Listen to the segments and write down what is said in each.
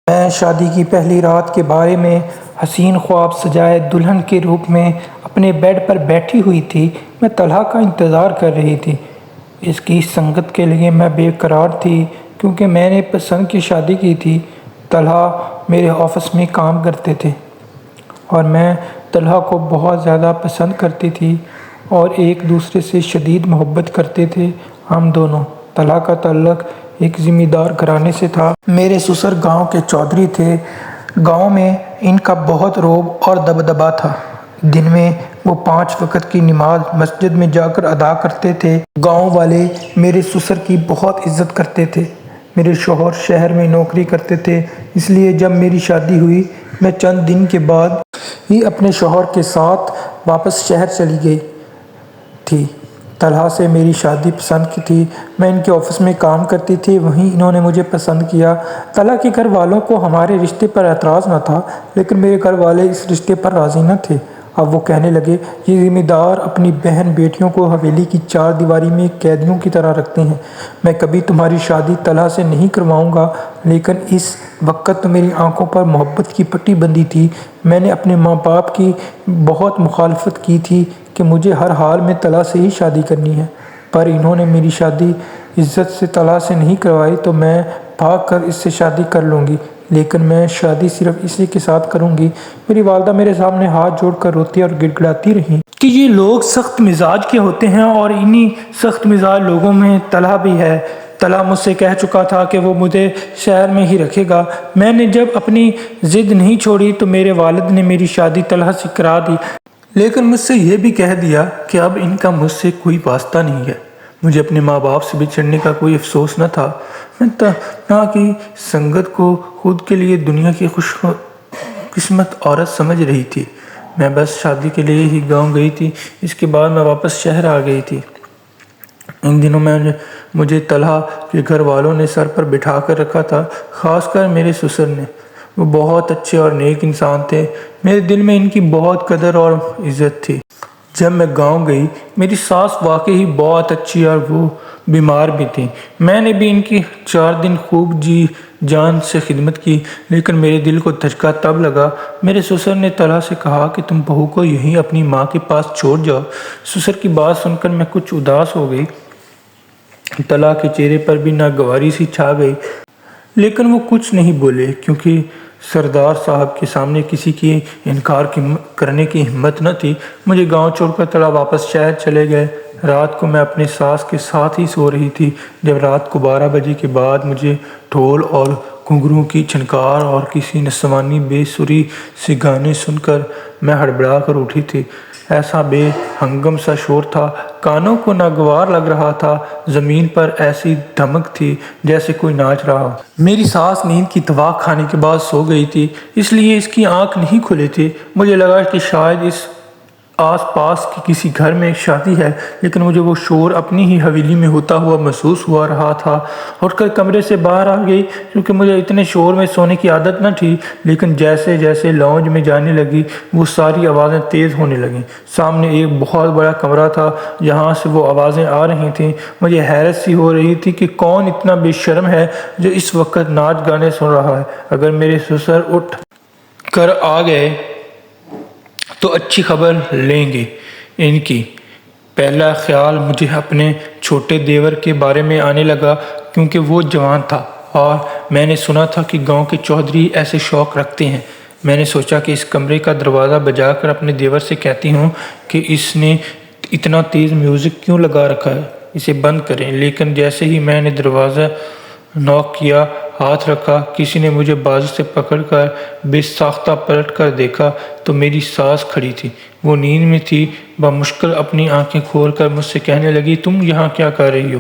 میں شادی کی پہلی رات کے بارے میں حسین خواب سجائے دلہن کے روپ میں اپنے بیڈ پر بیٹھی ہوئی تھی۔ میں طلحہ کا انتظار کر رہی تھی۔ اس کی سنگت کے لیے میں بے قرار تھی کیونکہ میں نے پسند کی شادی کی تھی۔ طلحہ میرے آفس میں کام کرتے تھے اور میں طلحہ کو بہت زیادہ پسند کرتی تھی اور ایک دوسرے سے شدید محبت کرتے تھے ہم دونوں۔ طلحہ کا تعلق ایک زمیں دار گھرانے سے تھا۔ میرے سسر گاؤں کے چودھری تھے۔ گاؤں میں ان کا بہت رعب اور دبدبہ تھا۔ دن میں وہ 5 وقت کی نماز مسجد میں جا کر ادا کرتے تھے۔ گاؤں والے میرے سسر کی بہت عزت کرتے تھے۔ میرے شوہر شہر میں نوکری کرتے تھے، اس لیے جب میری شادی ہوئی میں چند دن کے بعد ہی اپنے شوہر کے ساتھ واپس شہر چلی گئی تھی۔ طلحہ سے میری شادی پسند کی تھی۔ میں ان کے آفس میں کام کرتی تھی، وہیں انہوں نے مجھے پسند کیا۔ طلحہ کے گھر والوں کو ہمارے رشتے پر اعتراض نہ تھا، لیکن میرے گھر والے اس رشتے پر راضی نہ تھے۔ اب وہ کہنے لگے، یہ ذمہ دار اپنی بہن بیٹیوں کو حویلی کی 4 دیواری میں قیدیوں کی طرح رکھتے ہیں۔ میں کبھی تمہاری شادی طلحہ سے نہیں کرواؤں گا، لیکن اس وقت تو میری آنکھوں پر محبت کی پٹی بندھی تھی۔ میں نے اپنے ماں باپ کی بہت مخالفت کی تھی کہ مجھے ہر حال میں طلحہ سے ہی شادی کرنی ہے، پر انہوں نے میری شادی عزت سے طلحہ سے نہیں کروائی تو میں بھاگ کر اس سے شادی کر لوں گی، لیکن میں شادی صرف اسی کے ساتھ کروں گی۔ میری والدہ میرے سامنے ہاتھ جوڑ کر روتی اور گڑ گڑاتی رہیں کہ یہ لوگ سخت مزاج کے ہوتے ہیں اور انہی سخت مزاج لوگوں میں طلحہ بھی ہے۔ طلحہ مجھ سے کہہ چکا تھا کہ وہ مجھے شہر میں ہی رکھے گا۔ میں نے جب اپنی ضد نہیں چھوڑی تو میرے والد نے میری شادی طلحہ سے کرا دی، لیکن مجھ سے یہ بھی کہہ دیا کہ اب ان کا مجھ سے کوئی واسطہ نہیں ہے۔ مجھے اپنے ماں باپ سے بچھڑنے کا کوئی افسوس نہ تھا۔ میں طلحہ کی سنگت کو خود کے لیے دنیا کی خوش قسمت عورت سمجھ رہی تھی۔ میں بس شادی کے لیے ہی گاؤں گئی تھی، اس کے بعد میں واپس شہر آ گئی تھی۔ ان دنوں میں مجھے طلحہ کے گھر والوں نے سر پر بٹھا کر رکھا تھا، خاص کر میرے سسر نے۔ وہ بہت اچھے اور نیک انسان تھے، میرے دل میں ان کی بہت قدر اور عزت تھی۔ جب میں گاؤں گئی میری ساس واقعی بہت اچھی اور وہ بیمار بھی تھی۔ میں نے بھی ان کی 4 دن خوب جی جان سے خدمت کی، لیکن میرے دل کو دھچکا تب لگا۔ میرے سسر نے طلحہ سے کہا کہ تم بہو کو یہیں اپنی ماں کے پاس چھوڑ جاؤ۔ سسر کی بات سن کر میں کچھ اداس ہو گئی۔ طلحہ کے چہرے پر بھی ناگواری سی چھا گئی، لیکن وہ کچھ نہیں بولے کیونکہ سردار صاحب کے سامنے کسی کی انکار کرنے کی ہمت نہ تھی۔ مجھے گاؤں چھوڑ کر طلحہ واپس شہر چلے گئے۔ رات کو میں اپنے ساس کے ساتھ ہی سو رہی تھی جب رات کو 12 بجے کے بعد مجھے ڈھول اور گھنگروں کی چھنکار اور کسی نسوانی بے سری سے گانے سن کر میں ہڑبڑا کر اٹھی تھی۔ ایسا بے ہنگم سا شور تھا، کانوں کو ناگوار لگ رہا تھا۔ زمین پر ایسی دھمک تھی جیسے کوئی ناچ رہا ہو۔ میری ساس نیند کی دوا کھانے کے بعد سو گئی تھی، اس لیے اس کی آنکھ نہیں کھلی تھی۔ مجھے لگا کہ شاید اس آس پاس کی کسی گھر میں شادی ہے، لیکن مجھے وہ شور اپنی ہی حویلی میں ہوتا ہوا محسوس ہوا رہا تھا۔ اٹھ کر کمرے سے باہر آ گئی کیونکہ مجھے اتنے شور میں سونے کی عادت نہ تھی، لیکن جیسے جیسے لاؤنج میں جانے لگی وہ ساری آوازیں تیز ہونے لگیں۔ سامنے ایک بہت بڑا کمرہ تھا جہاں سے وہ آوازیں آ رہی تھیں۔ مجھے حیرت سی ہو رہی تھی کہ کون اتنا بے شرم ہے جو اس وقت ناچ گانے سن رہا ہے۔ اگر میرے سسر اٹھ کر آ گئے تو اچھی خبر لیں گے ان کی۔ پہلا خیال مجھے اپنے چھوٹے دیور کے بارے میں آنے لگا کیونکہ وہ جوان تھا اور میں نے سنا تھا کہ گاؤں کے چودھری ایسے شوق رکھتے ہیں۔ میں نے سوچا کہ اس کمرے کا دروازہ بجا کر اپنے دیور سے کہتی ہوں کہ اس نے اتنا تیز میوزک کیوں لگا رکھا ہے، اسے بند کریں۔ لیکن جیسے ہی میں نے دروازہ نوک کیا، ہاتھ رکھا، کسی نے مجھے بازو سے پکڑ کر بے ساختہ پلٹ کر دیکھا تو میری ساس کھڑی تھی۔ وہ نیند میں تھی۔ بمشکل اپنی آنکھیں کھول کر مجھ سے کہنے لگی، تم یہاں کیا کر رہی ہو؟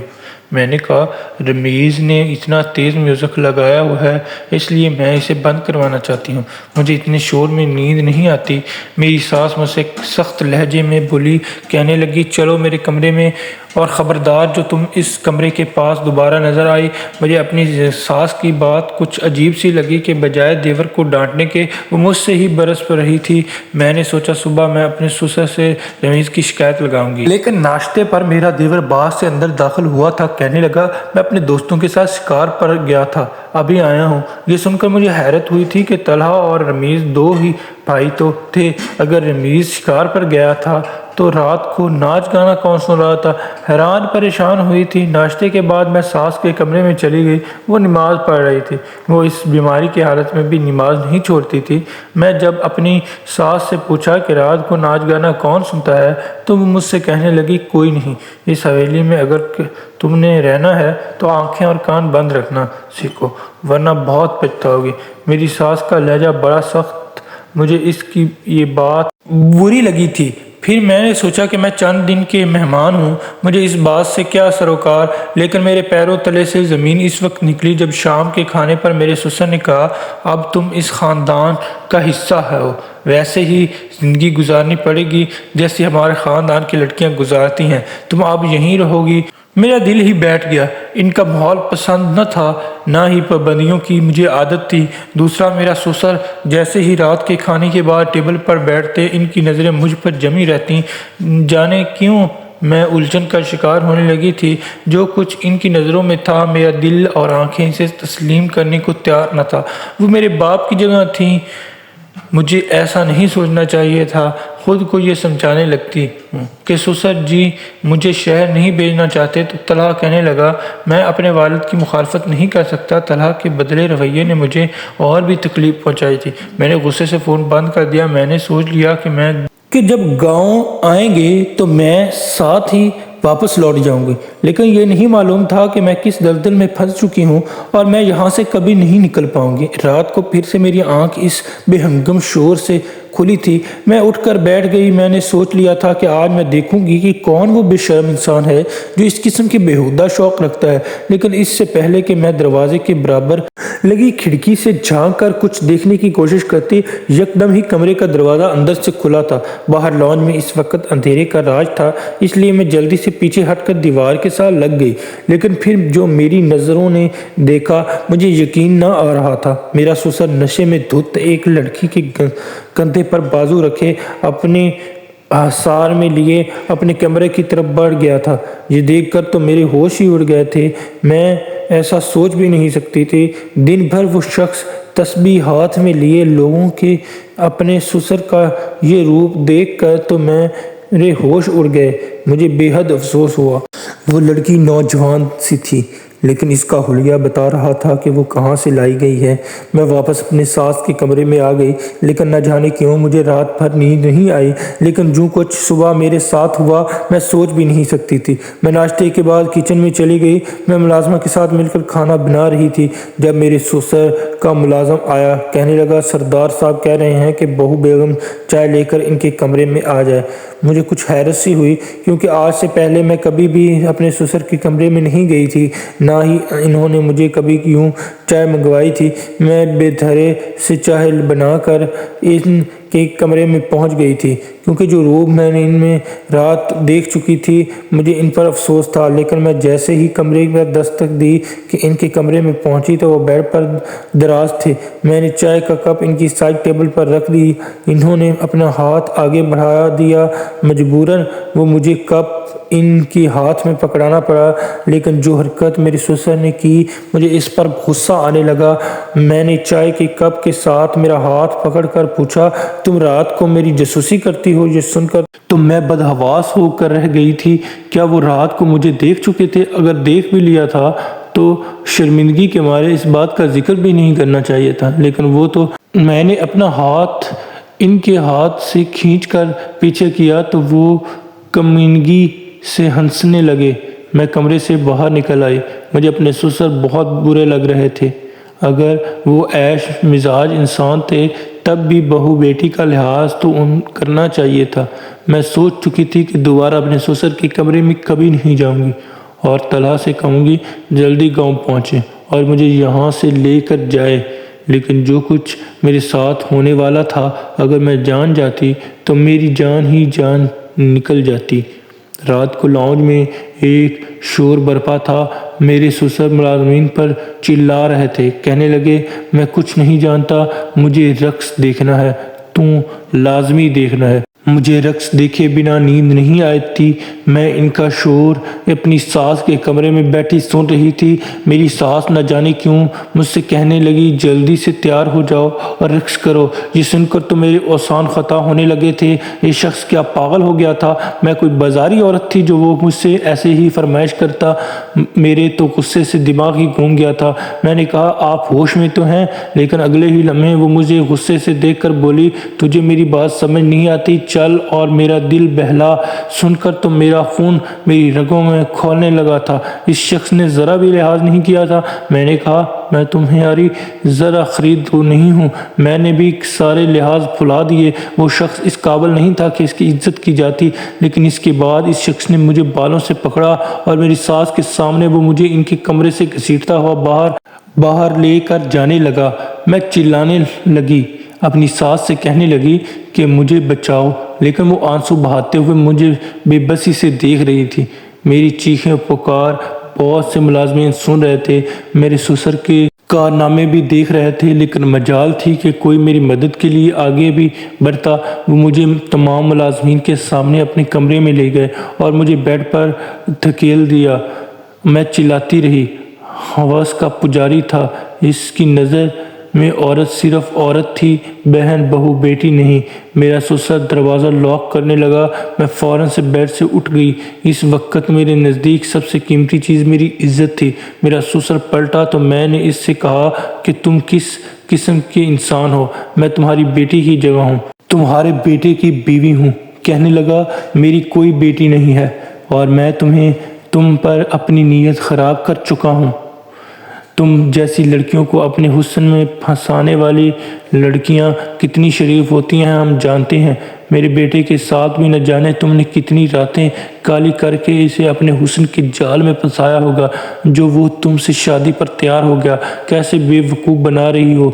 میں نے کہا، رمیز نے اتنا تیز میوزک لگایا ہوا ہے اس لیے میں اسے بند کروانا چاہتی ہوں، مجھے اتنے شور میں نیند نہیں آتی۔ میری ساس مجھ سے سخت لہجے میں بولی، کہنے لگی، چلو میرے کمرے میں اور خبردار جو تم اس کمرے کے پاس دوبارہ نظر آئی۔ مجھے اپنی ساس کی بات کچھ عجیب سی لگی کہ بجائے دیور کو ڈانٹنے کے وہ مجھ سے ہی برس پر رہی تھی۔ میں نے سوچا صبح میں اپنے سسر سے رمیز کی شکایت لگاؤں گی، لیکن ناشتے پر میرا دیور باہر سے اندر داخل ہوا تھا۔ کہنے لگا میں اپنے دوستوں کے ساتھ شکار پر گیا تھا، ابھی آیا ہوں۔ یہ سن کر مجھے حیرت ہوئی تھی کہ طلحہ اور رمیز دو ہی بھائی تو تھے، اگر رمیز شکار پر گیا تھا تو رات کو ناچ گانا کون سن رہا تھا؟ حیران پریشان ہوئی تھی۔ ناشتے کے بعد میں ساس کے کمرے میں چلی گئی، وہ نماز پڑھ رہی تھی۔ وہ اس بیماری کی حالت میں بھی نماز نہیں چھوڑتی تھی۔ میں جب اپنی ساس سے پوچھا کہ رات کو ناچ گانا کون سنتا ہے تو وہ مجھ سے کہنے لگی کوئی نہیں، اس حویلی میں اگر تم نے رہنا ہے تو آنکھیں اور کان بند رکھنا سیکھو ورنہ بہت پچھتاؤ گی۔ میری ساس کا لہجہ بڑا سخت، مجھے اس کی یہ بات بری لگی تھی۔ پھر میں نے سوچا کہ میں چند دن کے مہمان ہوں، مجھے اس بات سے کیا سروکار، لیکن میرے پیروں تلے سے زمین اس وقت نکلی جب شام کے کھانے پر میرے سسر نے کہا اب تم اس خاندان کا حصہ ہو، ویسے ہی زندگی گزارنی پڑے گی جیسی ہمارے خاندان کی لڑکیاں گزارتی ہیں، تم اب یہیں رہو گی۔ میرا دل ہی بیٹھ گیا، ان کا ماحول پسند نہ تھا، نہ ہی پابندیوں کی مجھے عادت تھی۔ دوسرا میرا سسر جیسے ہی رات کے کھانے کے بعد ٹیبل پر بیٹھتے ان کی نظریں مجھ پر جمی رہتی، جانے کیوں میں الجھن کا شکار ہونے لگی تھی۔ جو کچھ ان کی نظروں میں تھا میرا دل اور آنکھیں اسے تسلیم کرنے کو تیار نہ تھا۔ وہ میرے باپ کی جگہ تھیں، مجھے ایسا نہیں سوچنا چاہیے تھا۔ خود کو یہ سمجھانے لگتی ہوں کہ سسر جی مجھے شہر نہیں بھیجنا چاہتے تو طلحہ کہنے لگا میں اپنے والد کی مخالفت نہیں کر سکتا۔ طلحہ کے بدلے رویے نے مجھے اور بھی تکلیف پہنچائی تھی۔ میں نے غصے سے فون بند کر دیا۔ میں نے سوچ لیا کہ جب گاؤں آئیں گے تو میں ساتھ ہی واپس لوٹ جاؤں گی، لیکن یہ نہیں معلوم تھا کہ میں کس دلدل میں پھنس چکی ہوں اور میں یہاں سے کبھی نہیں نکل پاؤں گی۔ رات کو پھر سے میری آنکھ اس بے ہنگم شور سے کھلی تھی۔ میں اٹھ کر بیٹھ گئی۔ میں نے سوچ لیا تھا کہ آج میں دیکھوں گی کہ کون وہ بے شرم انسان ہے جو اس قسم کے بیہودہ شوق رکھتا ہے، لیکن اس سے پہلے کہ میں دروازے کے برابر لگی کھڑکی سے جھانک کر کچھ دیکھنے کی کوشش کرتی، یکدم ہی کمرے کا دروازہ اندر سے کھلا تھا۔ باہر لان میں اس وقت اندھیرے کا راج تھا، اس لیے میں جلدی سے پیچھے ہٹ کر دیوار کے ساتھ لگ گئی، لیکن پھر جو میری نظروں نے دیکھا مجھے یقین نہ آ رہا تھا۔ میرا سسر نشے میں دھت ایک لڑکی کے کندھے پر بازو رکھے اپنے آثار میں لیے اپنے کمرے کی طرف بڑھ گیا تھا۔ یہ دیکھ کر تو میرے ہوش ہی اڑ گئے تھے۔ میں ایسا سوچ بھی نہیں سکتی تھی۔ دن بھر وہ شخص تسبیح ہاتھ میں لیے لوگوں کے اپنے سسر کا یہ روپ دیکھ کر تو میرے ہوش اڑ گئے۔ مجھے بے حد افسوس ہوا۔ وہ لڑکی نوجوان سی تھی، لیکن اس کا حلیہ بتا رہا تھا کہ وہ کہاں سے لائی گئی ہے۔ میں واپس اپنے ساس کے کمرے میں آ گئی، لیکن نہ جانے کیوں مجھے رات بھر نیند نہیں آئی، لیکن جو کچھ صبح میرے ساتھ ہوا میں سوچ بھی نہیں سکتی تھی۔ میں ناشتے کے بعد کچن میں چلی گئی۔ میں ملازمہ کے ساتھ مل کر کھانا بنا رہی تھی جب میرے سسر کا ملازم آیا۔ کہنے لگا سردار صاحب کہہ رہے ہیں کہ بہو بیگم چائے لے کر ان کے کمرے میں آ جائے۔ مجھے کچھ حیرت سی ہوئی، کیونکہ آج سے پہلے میں کبھی بھی اپنے سسر کے کمرے میں نہیں گئی تھی، نہ ہی انہوں نے مجھے کبھی یوں چائے منگوائی تھی۔ میں بے دھڑے سے چائے بنا کر ان کے کمرے میں پہنچ گئی تھی، کیونکہ جو روب میں نے ان میں رات دیکھ چکی تھی مجھے ان پر افسوس تھا۔ لیکن میں جیسے ہی کمرے پر دستک دی کہ ان کے کمرے میں پہنچی تو وہ بیڈ پر دراز تھے۔ میں نے چائے کا کپ ان کی سائڈ ٹیبل پر رکھ دی۔ انہوں نے اپنا ہاتھ آگے بڑھا دیا، مجبوراً وہ مجھے کپ ان کی ہاتھ میں پکڑانا پڑا، لیکن جو حرکت میرے سسر نے کی مجھے اس پر غصہ آنے لگا۔ میں نے چائے کے کپ کے ساتھ میرا ہاتھ پکڑ کر پوچھا تم رات کو میری جاسوسی کرتی ہو؟ یہ سن کر تو میں بدحواس ہو کر رہ گئی تھی۔ کیا وہ رات کو مجھے دیکھ چکے تھے؟ اگر دیکھ بھی لیا تھا تو شرمندگی کے مارے اس بات کا ذکر بھی نہیں کرنا چاہیے تھا، لیکن وہ تو میں نے اپنا ہاتھ ان کے ہاتھ سے کھینچ کر پیچھے کیا تو وہ کمینگی سے ہنسنے لگے۔ میں کمرے سے باہر نکل آئی۔ مجھے اپنے سسر بہت برے لگ رہے تھے۔ اگر وہ عیش مزاج انسان تھے تب بھی بہو بیٹی کا لحاظ تو ان کرنا چاہیے تھا۔ میں سوچ چکی تھی کہ دوبارہ اپنے سسر کے کمرے میں کبھی نہیں جاؤں گی اور طلحہ سے کہوں گی جلدی گاؤں پہنچے اور مجھے یہاں سے لے کر جائے، لیکن جو کچھ میرے ساتھ ہونے والا تھا اگر میں جان جاتی تو میری جان ہی جان نکل جاتی۔ رات کو لاؤنج میں ایک شور برپا تھا۔ میرے سسر ملازمین پر چلا رہے تھے، کہنے لگے میں کچھ نہیں جانتا، مجھے رقص دیکھنا ہے، تو لازمی دیکھنا ہے۔ مجھے رقص دیکھے بنا نیند نہیں آتی۔ میں ان کا شور اپنی ساس کے کمرے میں بیٹھی سن رہی تھی۔ میری ساس نہ جانے کیوں مجھ سے کہنے لگی جلدی سے تیار ہو جاؤ اور رقص کرو۔ یہ سن کر تو میرے اوزان خطا ہونے لگے تھے۔ یہ شخص کیا پاگل ہو گیا تھا؟ میں کوئی بازاری عورت تھی جو وہ مجھ سے ایسے ہی فرمائش کرتا؟ میرے تو غصے سے دماغ ہی گھوم گیا تھا۔ میں نے کہا آپ ہوش میں تو ہیں؟ لیکن اگلے ہی لمحے وہ مجھے غصے سے دیکھ کر بولی تجھے میری بات سمجھ نہیں آتی، چل۔ اور میرا دل بہلا سن کر تو میرا خون میری رگوں میں کھولنے لگا تھا۔ اس شخص نے ذرا بھی لحاظ نہیں کیا تھا۔ میں نے کہا میں تمہاری ذرا خرید تو نہیں ہوں۔ میں نے بھی سارے لحاظ بھلا دیے۔ وہ شخص اس قابل نہیں تھا کہ اس کی عزت کی جاتی، لیکن اس کے بعد اس شخص نے مجھے بالوں سے پکڑا اور میری ساس کے سامنے وہ مجھے ان کے کمرے سے گھسیٹتا ہوا باہر لے کر جانے لگا۔ میں چلانے لگی، اپنی ساس سے کہنے لگی کہ مجھے بچاؤ، لیکن وہ آنسو بہاتے ہوئے مجھے بے بسی سے دیکھ رہی تھی۔ میری چیخیں پکار بہت سے ملازمین سن رہے تھے، میرے سسر کے کارنامے بھی دیکھ رہے تھے، لیکن مجال تھی کہ کوئی میری مدد کے لیے آگے بھی بڑھتا۔ وہ مجھے تمام ملازمین کے سامنے اپنے کمرے میں لے گئے اور مجھے بیڈ پر دھکیل دیا۔ میں چلاتی رہی۔ حوث کا پجاری تھا، اس کی نظر میں عورت صرف عورت تھی، بہن بہو بیٹی نہیں۔ میرا سسر دروازہ لاک کرنے لگا۔ میں فوراً سے بیڈ سے اٹھ گئی۔ اس وقت میرے نزدیک سب سے قیمتی چیز میری عزت تھی۔ میرا سسر پلٹا تو میں نے اس سے کہا کہ تم کس قسم کے انسان ہو؟ میں تمہاری بیٹی کی جگہ ہوں، تمہارے بیٹے کی بیوی ہوں۔ کہنے لگا میری کوئی بیٹی نہیں ہے اور میں تم پر اپنی نیت خراب کر چکا ہوں۔ تم جیسی لڑکیوں کو اپنے حسن میں پھنسانے والی لڑکیاں کتنی شریف ہوتی ہیں ہم جانتے ہیں۔ میرے بیٹے کے ساتھ بھی نہ جانے تم نے کتنی راتیں کالی کر کے اسے اپنے حسن کے جال میں پھنسایا ہوگا، جو وہ تم سے شادی پر تیار ہو گیا۔ کیسے بے وقوف بنا رہی ہو۔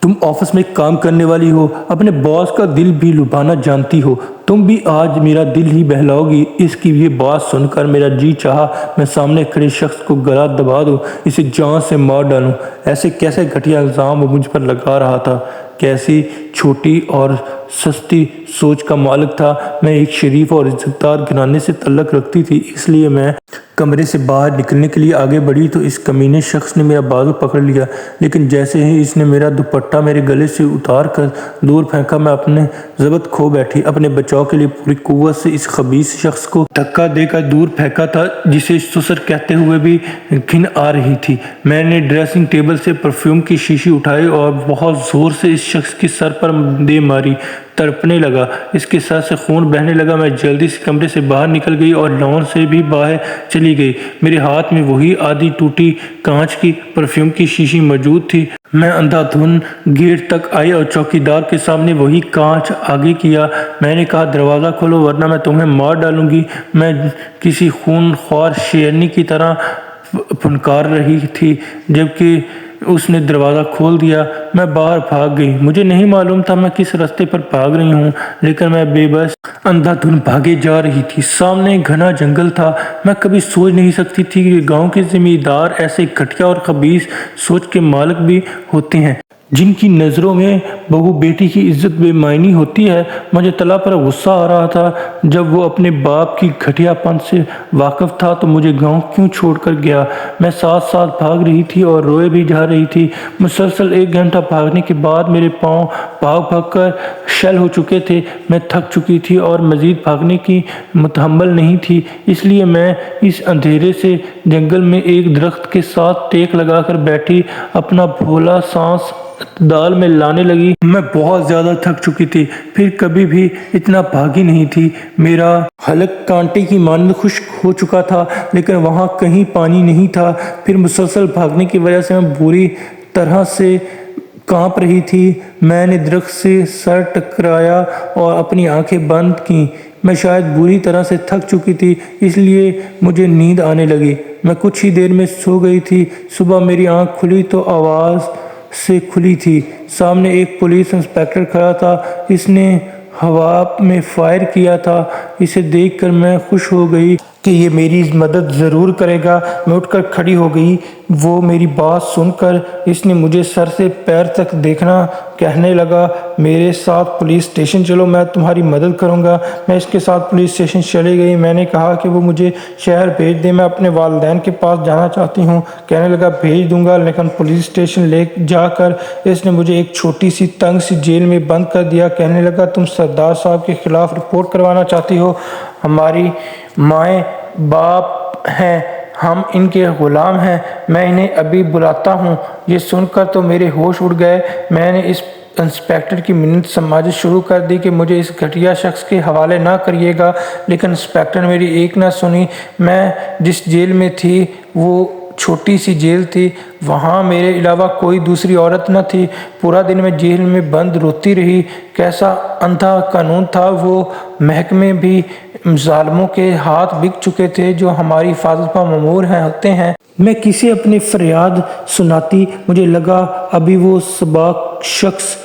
تم آفس میں کام کرنے والی ہو، اپنے باس کا دل بھی لبھانا جانتی ہو، تم بھی آج میرا دل ہی بہلاؤ گی۔ اس کی یہ بات سن کر میرا جی چاہا میں سامنے کھڑے شخص کو گلا دبا دوں، اسے جان سے مار ڈالوں۔ ایسے کیسے گھٹیا الزام وہ مجھ پر لگا رہا تھا، کیسی چھوٹی اور سستی سوچ کا مالک تھا۔ میں ایک شریف اور عزت دار گھرانے سے تعلق رکھتی تھی، اس لیے میں کمرے سے باہر نکلنے کے لیے آگے بڑھی تو اس کمینے شخص نے میرا بازو پکڑ لیا، لیکن جیسے ہی اس نے میرا دوپٹہ میرے گلے سے اتار کر دور پھینکا میں اپنے ضبط کھو بیٹھی۔ اپنے بچاؤ کے لیے پوری قوت سے اس خبیث شخص کو دھکا دے کر دور پھینکا تھا، جسے سسر کہتے ہوئے بھی گھن آ رہی تھی۔ میں نے ڈریسنگ ٹیبل سے پرفیوم کی شیشی اٹھائی اور بہت زور سے اس شخص کے سر پر دے ماری۔ تڑپنے لگا، اس کے سر سے خون بہنے لگا۔ میں جلدی سے کمرے سے باہر نکل گئی اور لان سے بھی باہر چلی گئی۔ میرے ہاتھ میں وہی آدھی ٹوٹی کانچ کی پرفیوم کی شیشی موجود تھی۔ میں اندھا دھن گیٹ تک آئی اور چوکیدار کے سامنے وہی کانچ آگے کیا۔ میں نے کہا دروازہ کھولو ورنہ میں تمہیں مار ڈالوں گی۔ میں کسی خون خوار شیرنی کی طرح پھنکار رہی تھی جبکہ اس نے دروازہ کھول دیا۔ میں باہر بھاگ گئی۔ مجھے نہیں معلوم تھا میں کس راستے پر بھاگ رہی ہوں، لیکن میں بے بس اندھا دھن بھاگے جا رہی تھی۔ سامنے گھنا جنگل تھا۔ میں کبھی سوچ نہیں سکتی تھی کہ گاؤں کے زمیندار ایسے گھٹیا اور خبیث سوچ کے مالک بھی ہوتے ہیں، جن کی نظروں میں بہو بیٹی کی عزت بے معنی ہوتی ہے۔ مجھے طلحہ پر غصہ آ رہا تھا۔ جب وہ اپنے باپ کی گھٹیا پن سے واقف تھا تو مجھے گاؤں کیوں چھوڑ کر گیا؟ میں ساتھ ساتھ بھاگ رہی تھی اور روئے بھی جا رہی تھی۔ مسلسل 1 گھنٹہ بھاگنے کے بعد میرے پاؤں بھاگ بھاگ کر شل ہو چکے تھے۔ میں تھک چکی تھی اور مزید بھاگنے کی متحمل نہیں تھی، اس لیے میں اس اندھیرے سے جنگل میں ایک درخت کے ساتھ ٹیک لگا کر بیٹھی اپنا بھولا سانس اعتدال میں لانے لگی۔ میں بہت زیادہ تھک چکی تھی، پھر کبھی بھی اتنا بھاگی نہیں تھی۔ میرا حلق کانٹے کی مانند خشک ہو چکا تھا، لیکن وہاں کہیں پانی نہیں تھا۔ پھر مسلسل بھاگنے کی وجہ سے میں بری طرح سے کانپ رہی تھی۔ میں نے درخت سے سر ٹکرایا اور اپنی آنکھیں بند کیں۔ میں شاید بری طرح سے تھک چکی تھی، اس لیے مجھے نیند آنے لگی۔ میں کچھ ہی دیر میں سو گئی تھی۔ صبح میری آنکھ کھلی تو آواز سے کھلی تھی۔ سامنے ایک پولیس انسپکٹر کھڑا تھا۔ اس نے ہوا میں فائر کیا تھا۔ اسے دیکھ کر میں خوش ہو گئی کہ یہ میری مدد ضرور کرے گا۔ میں اٹھ کر کھڑی ہو گئی۔ وہ میری بات سن کر اس نے مجھے سر سے پیر تک دیکھنا، کہنے لگا میرے ساتھ پولیس اسٹیشن چلو، میں تمہاری مدد کروں گا۔ میں اس کے ساتھ پولیس اسٹیشن چلی گئی۔ میں نے کہا کہ وہ مجھے شہر بھیج دے، میں اپنے والدین کے پاس جانا چاہتی ہوں۔ کہنے لگا بھیج دوں گا، لیکن پولیس اسٹیشن لے جا کر اس نے مجھے ایک چھوٹی سی تنگ سی جیل میں بند کر دیا۔ کہنے لگا تم سردار صاحب کے خلاف رپورٹ کروانا چاہتی ہو، ہماری مائیں باپ ہیں، ہم ان کے غلام ہیں، میں انہیں ابھی بلاتا ہوں۔ یہ سن کر تو میرے ہوش اڑ گئے۔ میں نے اس انسپیکٹر کی منت سماجت شروع کر دی کہ مجھے اس گھٹیا شخص کے حوالے نہ کریے گا، لیکن انسپیکٹر نے میری ایک نہ سنی۔ میں جس جیل میں تھی وہ چھوٹی سی جیل تھی، وہاں میرے علاوہ کوئی دوسری عورت نہ تھی۔ پورا دن میں جیل میں بند روتی رہی۔ کیسا اندھا قانون تھا، وہ محکمے بھی ظالموں کے ہاتھ بک چکے تھے جو ہماری حفاظت پر مامور ہوتے ہیں۔ میں کسی اپنی فریاد سناتی، مجھے لگا ابھی وہ سباک شخص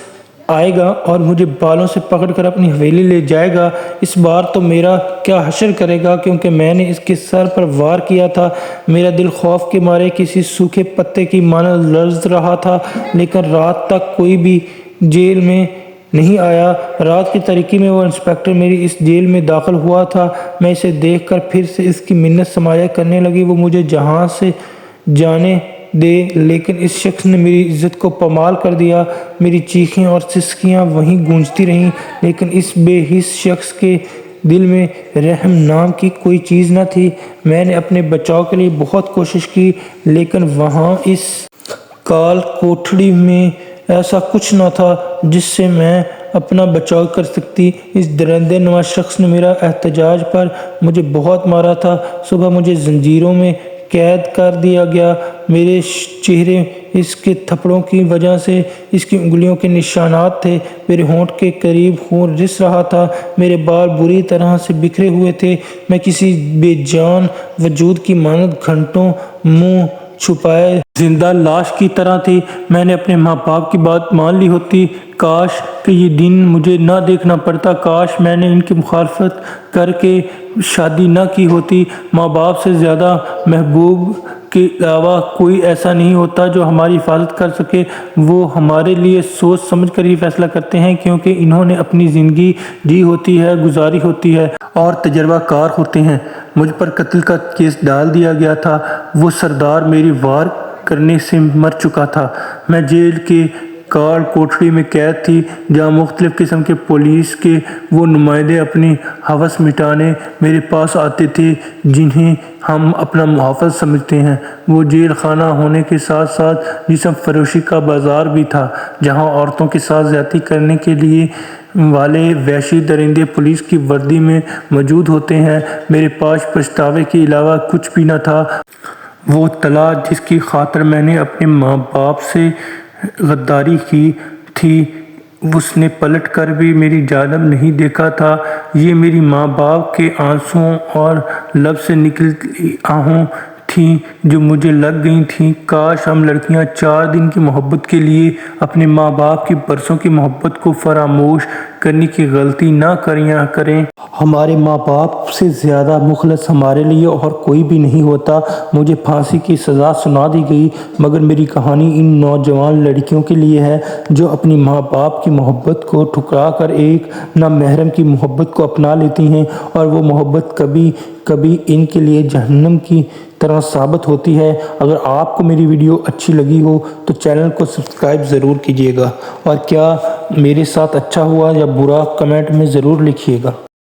آئے گا اور مجھے بالوں سے پکڑ کر اپنی حویلی لے جائے گا۔ اس بار تو میرا کیا حشر کرے گا، کیونکہ میں نے اس کے سر پر وار کیا تھا۔ میرا دل خوف کے مارے کسی سوکھے پتے کی مانند لرز رہا تھا، لیکن رات تک کوئی بھی جیل میں نہیں آیا۔ رات کی تاریکی میں وہ انسپیکٹر میری اس جیل میں داخل ہوا تھا۔ میں اسے دیکھ کر پھر سے اس کی منت سماجت کرنے لگی، وہ مجھے جہاں سے جانے دے، لیکن اس شخص نے میری عزت کو پامال کر دیا۔ میری چیخیں اور سسکیاں وہیں گونجتی رہیں، لیکن اس بے حس شخص کے دل میں رحم نام کی کوئی چیز نہ تھی۔ میں نے اپنے بچاؤ کے لیے بہت کوشش کی، لیکن وہاں اس کال کوٹھڑی میں ایسا کچھ نہ تھا جس سے میں اپنا بچاؤ کر سکتی۔ اس درندے نواز شخص نے میرا احتجاج پر مجھے بہت مارا تھا۔ صبح مجھے زنجیروں میں قید کر دیا گیا۔ میرے چہرے اس کے تھپڑوں کی وجہ سے اس کی انگلیوں کے نشانات تھے۔ میرے ہونٹ کے قریب خون رس رہا تھا۔ میرے بال بری طرح سے بکھرے ہوئے تھے۔ میں کسی بے جان وجود کی مانند گھنٹوں منہ چھپائے زندہ لاش کی طرح تھی۔ میں نے اپنے ماں باپ کی بات مان لی ہوتی۔ کاش کہ یہ دن مجھے نہ دیکھنا پڑتا، کاش میں نے ان کی مخالفت کر کے شادی نہ کی ہوتی۔ ماں باپ سے زیادہ محبوب کے علاوہ کوئی ایسا نہیں ہوتا جو ہماری حفاظت کر سکے۔ وہ ہمارے لیے سوچ سمجھ کر ہی فیصلہ کرتے ہیں، کیونکہ انہوں نے اپنی زندگی جی ہوتی ہے، گزاری ہوتی ہے اور تجربہ کار ہوتے ہیں۔ مجھ پر قتل کا کیس ڈال دیا گیا تھا۔ وہ سردار میری وار کرنے سے مر چکا تھا۔ میں جیل کے کال کوٹھڑی میں قید تھی، جہاں مختلف قسم کے پولیس کے وہ نمائندے اپنی ہوس مٹانے میرے پاس آتے تھے جنہیں ہم اپنا محافظ سمجھتے ہیں۔ وہ جیل خانہ ہونے کے ساتھ ساتھ جسم فروشی کا بازار بھی تھا، جہاں عورتوں کے ساتھ زیادتی کرنے کے لیے والے وحشی درندے پولیس کی وردی میں موجود ہوتے ہیں۔ میرے پاس پچھتاوے کے علاوہ کچھ بھی نہ تھا۔ وہ طلاع جس کی خاطر میں نے اپنے ماں باپ سے غداری کی تھی، اس نے پلٹ کر بھی میری جانب نہیں دیکھا تھا۔ یہ میری ماں باپ کے آنسوؤں اور لب سے نکلی آہوں تھیں جو مجھے لگ گئی تھیں۔ کاش ہم لڑکیاں 4 دن کی محبت کے لیے اپنے ماں باپ کی برسوں کی محبت کو فراموش کرنے کی غلطی نہ کریں۔ ہمارے ماں باپ سے زیادہ مخلص ہمارے لیے اور کوئی بھی نہیں ہوتا۔ مجھے پھانسی کی سزا سنا دی گئی، مگر میری کہانی ان نوجوان لڑکیوں کے لیے ہے جو اپنی ماں باپ کی محبت کو ٹھکرا کر ایک نامحرم کی محبت کو اپنا لیتی ہیں، اور وہ محبت کبھی کبھی ان کے لیے جہنم کی طرح ثابت ہوتی ہے۔ اگر آپ کو میری ویڈیو اچھی لگی ہو تو چینل کو سبسکرائب ضرور کیجیے گا، اور کیا میرے ساتھ اچھا ہوا یا برا کمنٹ میں ضرور لکھیے گا۔